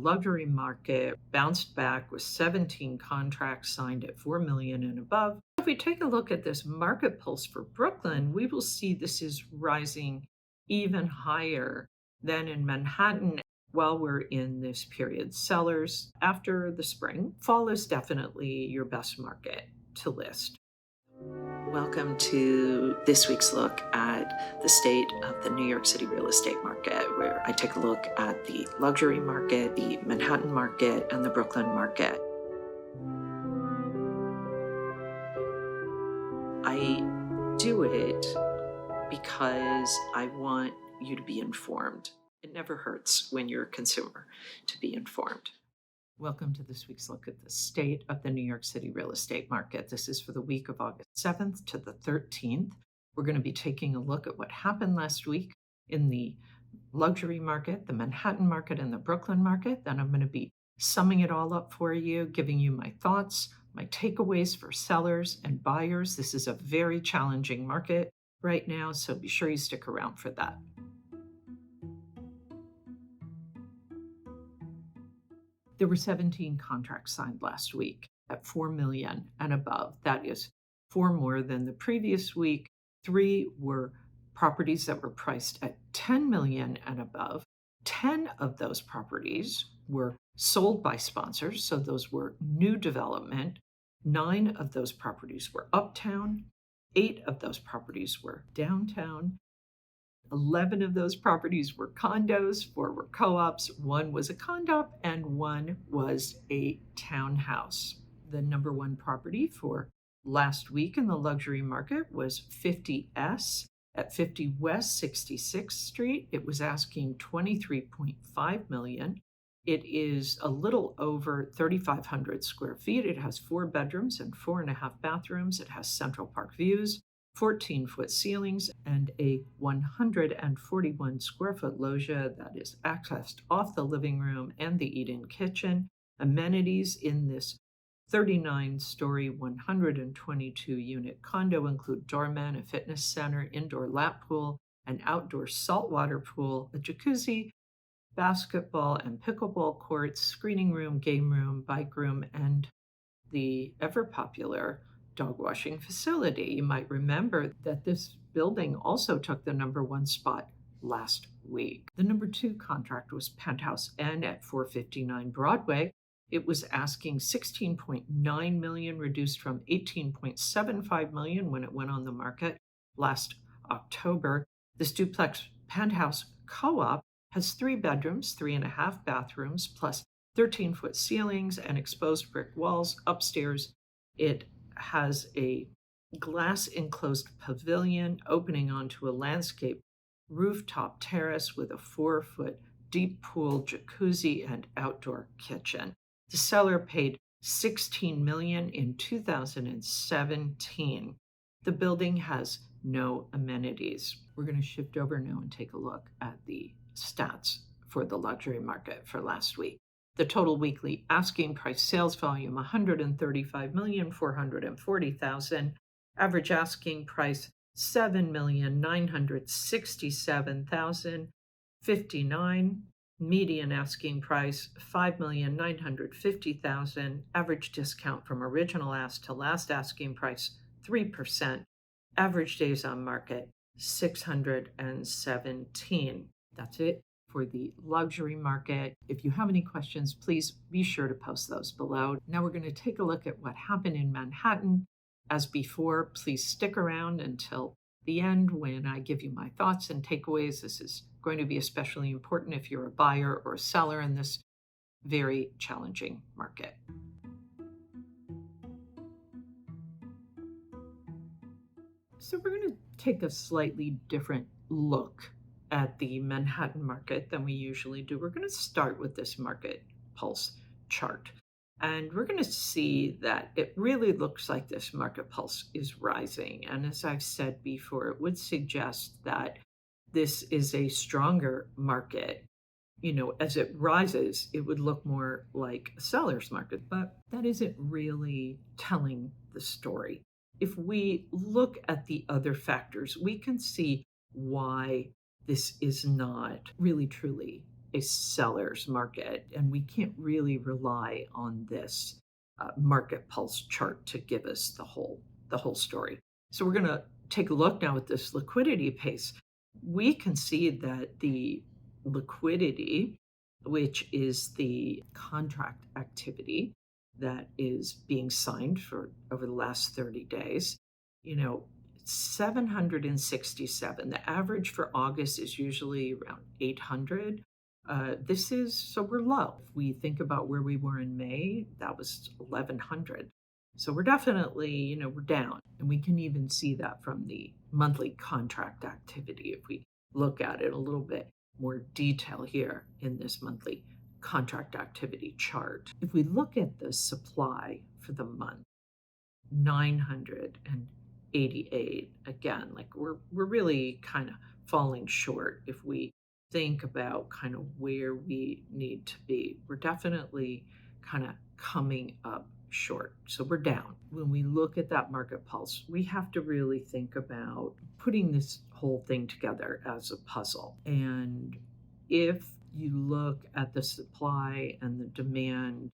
luxury market bounced back with 17 contracts signed at 4 million and above. If we take a look at this market pulse for Brooklyn, we will see this is rising even higher than in Manhattan while we're in this period. Sellers after the spring, fall is definitely your best market to list. Welcome to this week's look at the state of the New York City real estate market, where I take a look at the luxury market, the Manhattan market, and the Brooklyn market. I do it because I want you to be informed. It never hurts when you're a consumer to be informed. Welcome to this week's look at the state of the New York City real estate market. This is for the week of August 7th to the 13th. We're going to be taking a look at what happened last week in the luxury market, the Manhattan market, and the Brooklyn market. Then I'm going to be summing it all up for you, giving you my thoughts, my takeaways for sellers and buyers. This is a very challenging market right now, so be sure you stick around for that. There were 17 contracts signed last week at 4 million and above. That is 4 more than the previous week. 3 were properties that were priced at 10 million and above. 10 of those properties were sold by sponsors, so those were new development. 9 of those properties were uptown. 8 of those properties were downtown. 11 of those properties were condos, 4 were co-ops, 1 was a condop, and 1 was a townhouse. The number 1 property for last week in the luxury market was 50S at 50 West 66th Street. It was asking $23.5 million. It is a little over 3,500 square feet. It has 4 bedrooms and 4.5 bathrooms. It has Central Park views, 14-foot ceilings, and a 141 square foot loggia that is accessed off the living room and the eat-in kitchen. Amenities in this 39-story, 122-unit condo include doorman, a fitness center, indoor lap pool, an outdoor saltwater pool, a jacuzzi, basketball and pickleball courts, screening room, game room, bike room, and the ever-popular dog washing facility. You might remember that this building also took the number 1 spot last week. The number 2 contract was Penthouse N at 459 Broadway. It was asking $16.9 million, reduced from $18.75 million when it went on the market last October. This duplex penthouse co-op has 3 bedrooms, 3.5 bathrooms, plus 13-foot ceilings and exposed brick walls. Upstairs, it has a glass-enclosed pavilion opening onto a landscape rooftop terrace with a 4-foot deep pool, jacuzzi, and outdoor kitchen. The seller paid $16 million in 2017. The building has no amenities. We're going to shift over now and take a look at the stats for the luxury market for last week. The total weekly asking price sales volume, 135,440,000. Average asking price, 7,967,059. Median asking price, 5,950,000. Average discount from original ask to last asking price, 3%. Average days on market, 617. That's it for the luxury market. If you have any questions, please be sure to post those below. Now we're going to take a look at what happened in Manhattan. As before, please stick around until the end when I give you my thoughts and takeaways. This is going to be especially important if you're a buyer or a seller in this very challenging market. So we're going to take a slightly different look at the Manhattan market than we usually do. We're going to start with this market pulse chart. And we're going to see that it really looks like this market pulse is rising. And as I've said before, it would suggest that this is a stronger market. As it rises, it would look more like a seller's market, but that isn't really telling the story. If we look at the other factors, we can see why this is not really truly a seller's market, and we can't really rely on this market pulse chart to give us the whole story. So we're going to take a look now at this liquidity pace. We can see that the liquidity, which is the contract activity that is being signed for over the last 30 days, 767. The average for August is usually around 800. So we're low. If we think about where we were in May, that was 1100. So we're definitely, we're down. And we can even see that from the monthly contract activity if we look at it a little bit more detail here in this monthly contract activity chart. If we look at the supply for the month, 988, again, like we're really kind of falling short if we think about kind of where we need to be. We're definitely kind of coming up short. So we're down. When we look at that market pulse, we have to really think about putting this whole thing together as a puzzle. And if you look at the supply and the demand,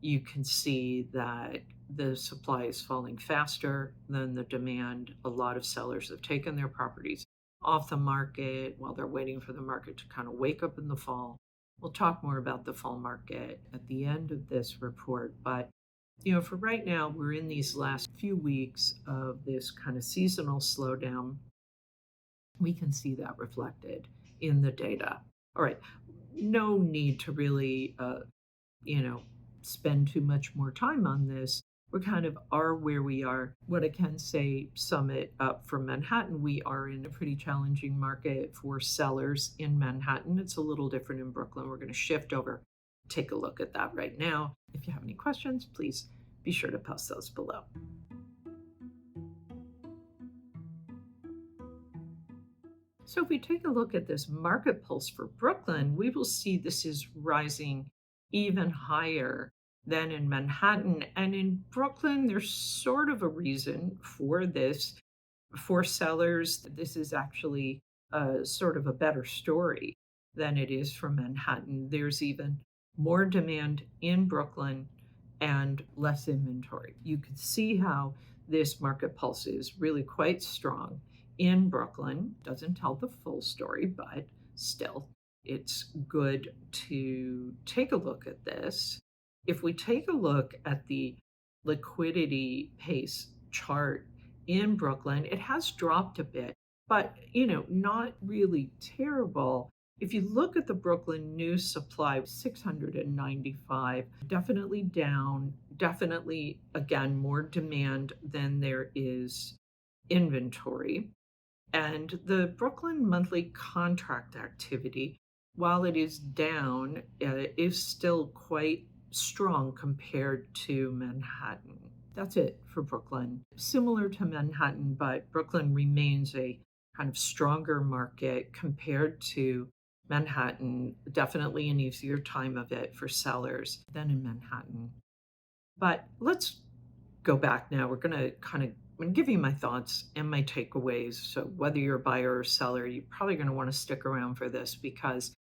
you can see that the supply is falling faster than the demand. A lot of sellers have taken their properties off the market while they're waiting for the market to kind of wake up in the fall. We'll talk more about the fall market at the end of this report, but for right now, we're in these last few weeks of this kind of seasonal slowdown. We can see that reflected in the data. All right, no need to really, spend too much more time on this. We kind of are where we are. What I can say, sum it up for Manhattan, we are in a pretty challenging market for sellers in Manhattan. It's a little different in Brooklyn. We're going to shift over, take a look at that right now. If you have any questions, please be sure to post those below. So if we take a look at this market pulse for Brooklyn, we will see this is rising even higher than in Manhattan. And in Brooklyn, there's sort of a reason for this. For sellers, this is actually sort of a better story than it is for Manhattan. There's even more demand in Brooklyn and less inventory. You can see how this market pulse is really quite strong in Brooklyn. Doesn't tell the full story, but still, it's good to take a look at this. If we take a look at the liquidity pace chart in Brooklyn, it has dropped a bit, but not really terrible. If you look at the Brooklyn new supply, 695, definitely down, definitely, again, more demand than there is inventory. And the Brooklyn monthly contract activity, while it is down, is still quite strong compared to Manhattan. That's it for Brooklyn. Similar to Manhattan, but Brooklyn remains a kind of stronger market compared to Manhattan, definitely an easier time of it for sellers than in Manhattan. But let's go back now. I'm going to give you my thoughts and my takeaways. So whether you're a buyer or seller, you're probably going to want to stick around for this because,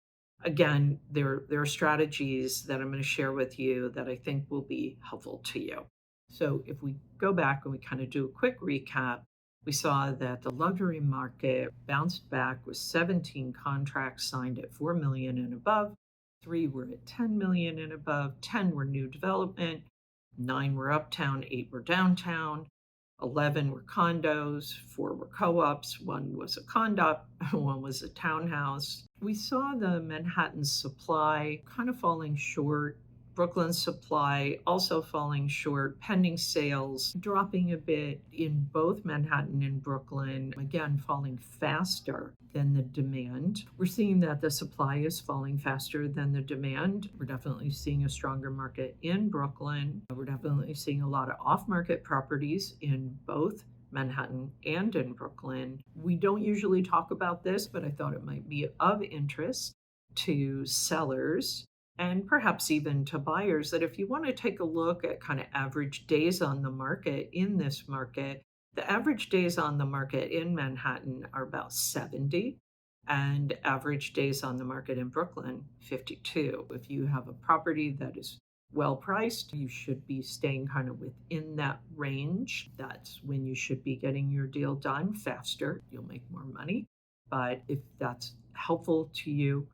again, there are strategies that I'm going to share with you that I think will be helpful to you. So if we go back and we kind of do a quick recap, we saw that the luxury market bounced back with 17 contracts signed at 4 million and above, 3 were at 10 million and above, 10 were new development, 9 were uptown, 8 were downtown, 11 were condos, 4 were co-ops, 1 was a condop, 1 was a townhouse. We saw the Manhattan supply kind of falling short, Brooklyn supply also falling short, pending sales dropping a bit in both Manhattan and Brooklyn, again falling faster than the demand. We're seeing that the supply is falling faster than the demand. We're definitely seeing a stronger market in Brooklyn. We're definitely seeing a lot of off-market properties in both Manhattan and in Brooklyn. We don't usually talk about this, but I thought it might be of interest to sellers and perhaps even to buyers, that if you want to take a look at kind of average days on the market in this market, the average days on the market in Manhattan are about 70. And average days on the market in Brooklyn, 52. If you have a property that is well priced, you should be staying kind of within that range. That's when you should be getting your deal done faster. You'll make more money. But if that's helpful to you,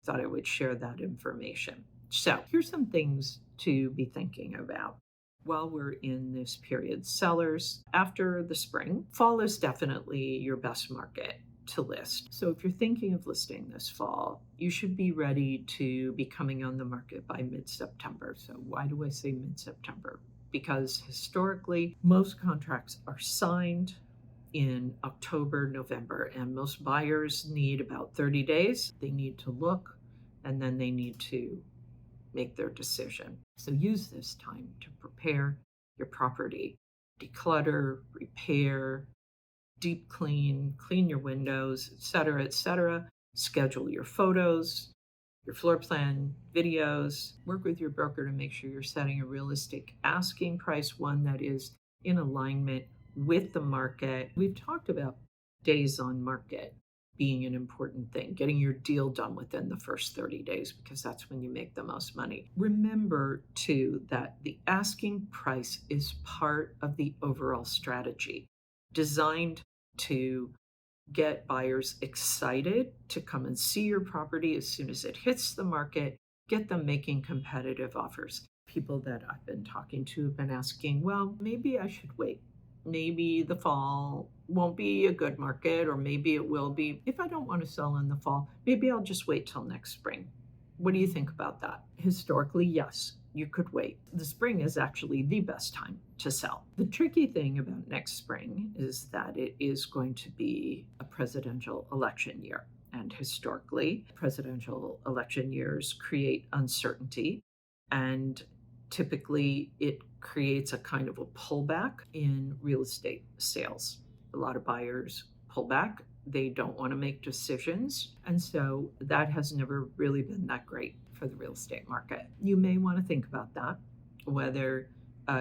I thought I would share that information. So here's some things to be thinking about while we're in this period. Sellers, after the spring, fall is definitely your best market to list. So if you're thinking of listing this fall, you should be ready to be coming on the market by mid-September. So why do I say mid-September? Because historically, most contracts are signed in October, November, and most buyers need about 30 days. They need to look, and then they need to make their decision. So use this time to prepare your property, declutter, repair, deep clean, clean your windows, etc., etc. Schedule your photos, your floor plan, videos. Work with your broker to make sure you're setting a realistic asking price, one that is in alignment with the market. We've talked about days on market being an important thing, getting your deal done within the first 30 days, because that's when you make the most money. Remember, too, that the asking price is part of the overall strategy, designed to get buyers excited to come and see your property as soon as it hits the market, get them making competitive offers. People that I've been talking to have been asking, well, maybe I should wait. Maybe the fall won't be a good market, or maybe it will be. If I don't want to sell in the fall, maybe I'll just wait till next spring. What do you think about that? Historically, yes, you could wait. The spring is actually the best time to sell. The tricky thing about next spring is that it is going to be a presidential election year. And historically, presidential election years create uncertainty, and typically it creates a kind of a pullback in real estate sales. A lot of buyers pull back. They don't want to make decisions. And so that has never really been that great for the real estate market. You may want to think about that, whether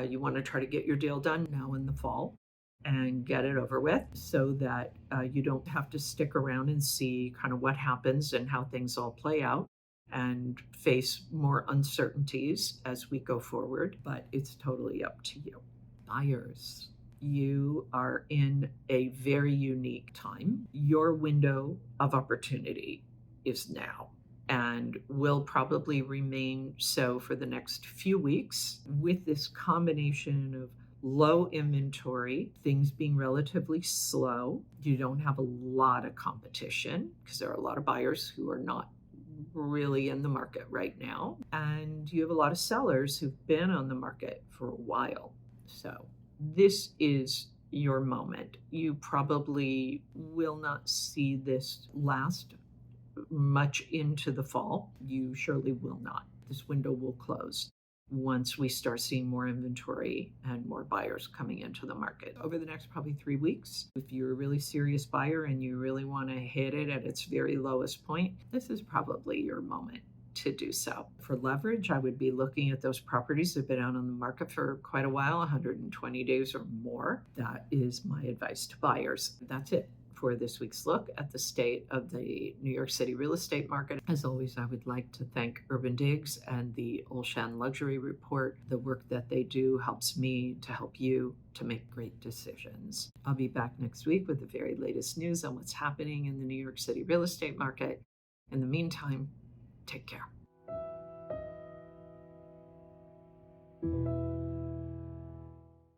you want to try to get your deal done now in the fall and get it over with, so that you don't have to stick around and see kind of what happens and how things all play out, and face more uncertainties as we go forward. But it's totally up to you. Buyers, you are in a very unique time. Your window of opportunity is now, and will probably remain so for the next few weeks, with this combination of low inventory, things being relatively slow. You don't have a lot of competition because there are a lot of buyers who are not really in the market right now, and you have a lot of sellers who've been on the market for a while. So this is your moment. You probably will not see this last much into the fall. You surely will not. This window will close once we start seeing more inventory and more buyers coming into the market over the next probably 3 weeks. If you're a really serious buyer and you really want to hit it at its very lowest point, this is probably your moment to do so. For leverage, I would be looking at those properties that have been out on the market for quite a while, 120 days or more. That is my advice to buyers. That's it for this week's look at the state of the New York City real estate market. As always, I would like to thank Urban Digs and the Olshan Luxury Report. The work that they do helps me to help you to make great decisions. I'll be back next week with the very latest news on what's happening in the New York City real estate market. In the meantime, take care.